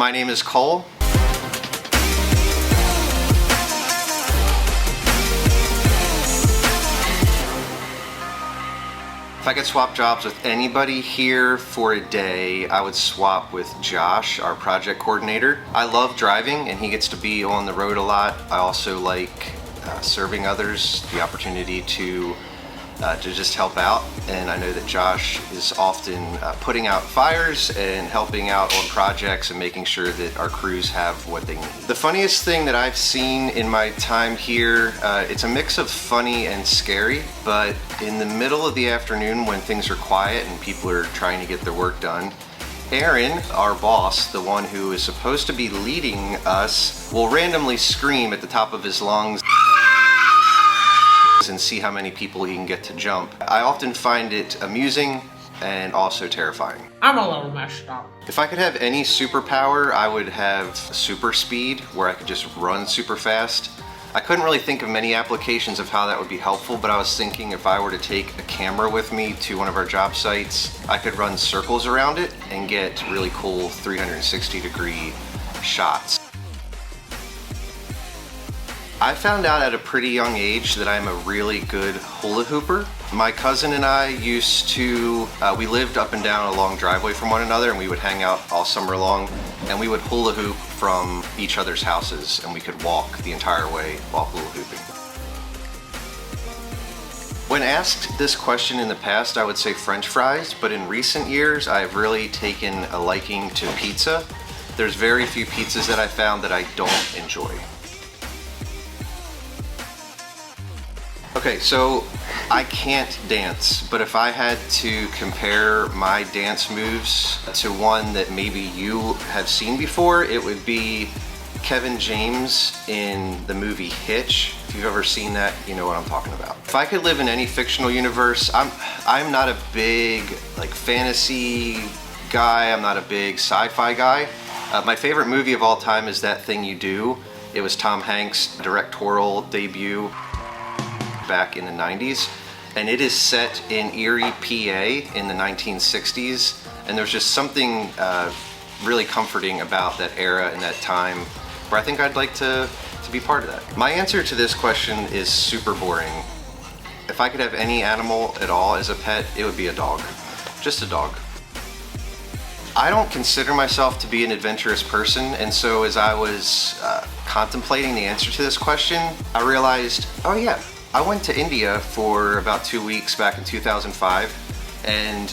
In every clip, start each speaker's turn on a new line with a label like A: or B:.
A: My name is Cole. If I could swap jobs with anybody here for a day, I would swap with Josh, our project coordinator. I love driving and he gets to be on the road a lot. I also like serving others, the opportunity to just help out. And I know that Josh is often putting out fires and helping out on projects and making sure that our crews have what they need. The funniest thing that I've seen in my time here, it's a mix of funny and scary, but in the middle of the afternoon when things are quiet and people are trying to get their work done, Aaron, our boss, the one who is supposed to be leading us, will randomly scream at the top of his lungs and see how many people he can get to jump. I often find it amusing and also terrifying.
B: I'm a little messed up.
A: If I could have any superpower, I would have super speed, where I could just run super fast. I couldn't really think of many applications of how that would be helpful, but I was thinking if I were to take a camera with me to one of our job sites, I could run circles around it and get really cool 360-degree shots. I found out at a pretty young age that I'm a really good hula hooper. My cousin and I used to, we lived up and down a long driveway from one another, and we would hang out all summer long, and we would hula hoop from each other's houses, and we could walk the entire way while hula hooping. When asked this question in the past, I would say French fries, but in recent years, I've really taken a liking to pizza. There's very few pizzas that I found that I don't enjoy. Okay, so I can't dance, but if I had to compare my dance moves to one that maybe you have seen before, it would be Kevin James in the movie Hitch. If you've ever seen that, you know what I'm talking about. If I could live in any fictional universe, I'm not a big fantasy guy, I'm not a big sci-fi guy. My favorite movie of all time is That Thing You Do. It was Tom Hanks' directorial debut back in the 90s, and it is set in Erie, PA in the 1960s, and there's just something really comforting about that era and that time where I think I'd like to be part of that. My answer to this question is super boring. If I could have any animal at all as a pet, it would be a dog. Just a dog. I don't consider myself to be an adventurous person, and so as I was contemplating the answer to this question, I realized, oh yeah, I went to India for about 2 weeks back in 2005, and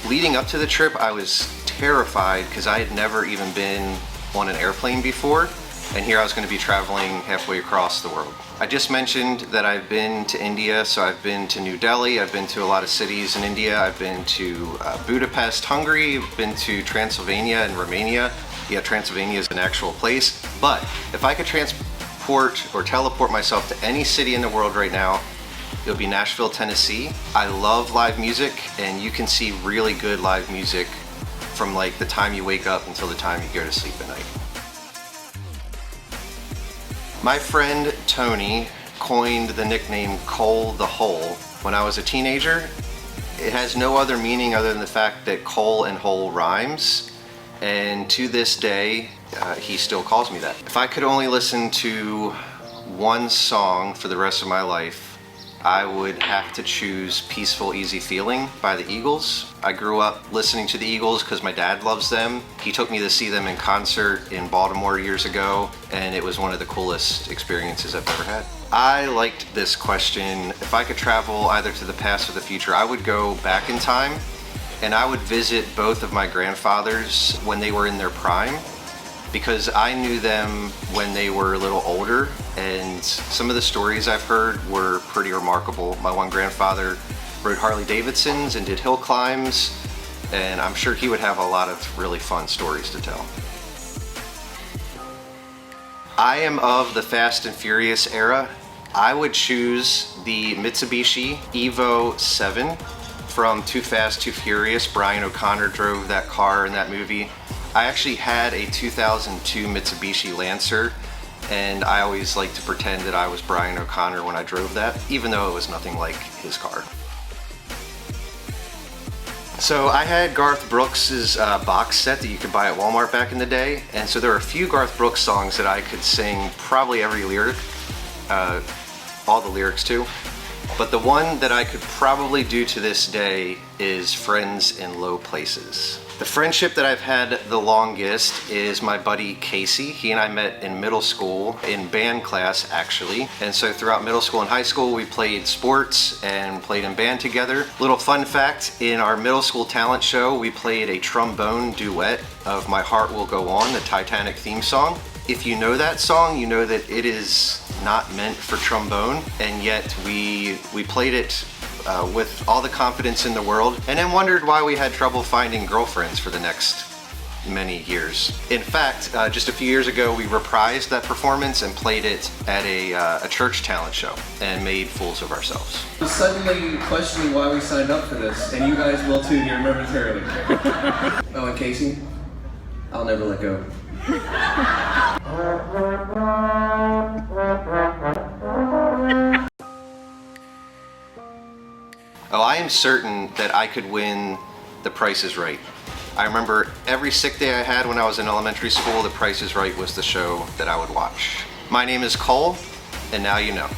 A: leading up to the trip I was terrified because I had never even been on an airplane before, and here I was going to be traveling halfway across the world. I just mentioned that I've been to India, so I've been to New Delhi, I've been to a lot of cities in India, I've been to Budapest, Hungary, I've been to Transylvania and Romania. Yeah, Transylvania is an actual place, but if I could or teleport myself to any city in the world right now, it would be Nashville, Tennessee. I love live music, and you can see really good live music from like the time you wake up until the time you go to sleep at night. My friend Tony coined the nickname Cole the Hole when I was a teenager. It has no other meaning other than the fact that coal and hole rhymes, and to this day he still calls me that. If I could only listen to one song for the rest of my life, I would have to choose Peaceful Easy Feeling by the Eagles. I grew up listening to the Eagles because my dad loves them. He took me to see them in concert in Baltimore years ago, and it was one of the coolest experiences I've ever had. I liked this question. If I could travel either to the past or the future, I would go back in time, and I would visit both of my grandfathers when they were in their prime, because I knew them when they were a little older, and some of the stories I've heard were pretty remarkable. My one grandfather rode Harley Davidsons and did hill climbs, and I'm sure he would have a lot of really fun stories to tell. I am of the Fast and Furious era. I would choose the Mitsubishi Evo 7 from Too Fast, Too Furious. Brian O'Connor drove that car in that movie. I actually had a 2002 Mitsubishi Lancer, and I always like to pretend that I was Brian O'Connor when I drove that, even though it was nothing like his car. So I had Garth Brooks's box set that you could buy at Walmart back in the day, and so there are a few Garth Brooks songs that I could sing probably every lyric, all the lyrics to. But the one that I could probably do to this day is Friends in Low Places. The friendship that I've had the longest is my buddy Casey. He and I met in middle school, in band class actually. And so throughout middle school and high school, we played sports and played in band together. Little fun fact, in our middle school talent show, we played a trombone duet of My Heart Will Go On, the Titanic theme song. If you know that song, you know that it is not meant for trombone, and yet we played it with all the confidence in the world, and then wondered why we had trouble finding girlfriends for the next many years. In fact, just a few years ago, we reprised that performance and played it at a church talent show and made fools of ourselves.
B: I'm suddenly questioning why we signed up for this, and you guys will too here momentarily. Oh, and Casey, I'll never let go.
A: Oh, I am certain that I could win The Price is Right. I remember every sick day I had when I was in elementary school, The Price is Right was the show that I would watch. My name is Cole, and now you know.